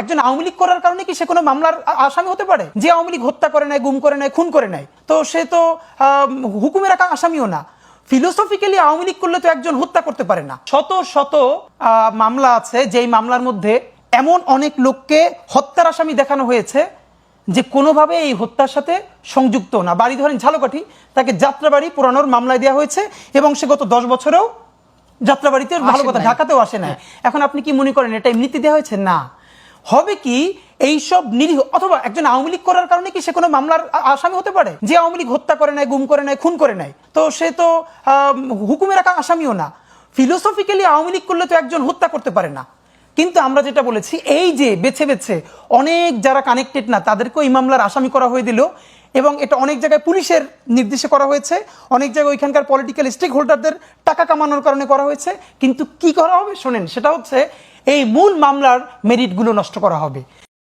একজন আওয়ামী লীগ করার কারণে কি সে কোনো মামলার আসামি হতে পারে? যে আওয়ামী লীগ হত্যা করে নাই, গুম করে নাই, খুন করে নাই, তো সে তো হুকুমের আসামিও না। ফিলোসফিক্যালি আওয়ামী লীগ করলে তো একজন হত্যা করতে পারে না। শত শত মামলা আছে যেই মামলার মধ্যে এমন অনেক লোককে হত্যার আসামি দেখানো হয়েছে যে কোনোভাবে এই হত্যার সাথে সংযুক্ত না। বাড়ি ধরেন ঝালকাঠি, তাকে যাত্রাবাড়ি পুরানোর মামলায় দেওয়া হয়েছে এবং সে গত 10 বছরেও যাত্রাবাড়িতে, ভালো কথা, ঢাকাতেও আসে নাই। এখন আপনি কি মনে করেন এটা এমনিতে দেওয়া হয়েছে? না। হবে কি এইসব নিরীহ, অথবা একজন আওয়ামী লীগ করার কারণে কি সে কোনো মামলার আসামি হতে পারে? যে আওয়ামী লীগ হত্যা করে নাই, গুম করে নাই, খুন করে নাই, তো সে তো হুকুমের আসামিও না। ফিলোসফিক্যালি আওয়ামী লীগ করলে তো একজন হত্যা করতে পারে না। কিন্তু আমরা যেটা বলেছি, এই যে বেছে বেছে অনেক যারা কানেক্টেড না তাদেরকেও এই মামলার আসামি করা হয়ে দিল, এবং এটা অনেক জায়গায় পুলিশের নির্দেশে করা হয়েছে, অনেক জায়গায় ওইখানকার পলিটিক্যাল স্টেক হোল্ডারদের টাকা কামানোর কারণে করা হয়েছে। কিন্তু কি করা হবে শোনেন, সেটা হচ্ছে এই মূল মামলার মেরিটগুলো নষ্ট করা হবে।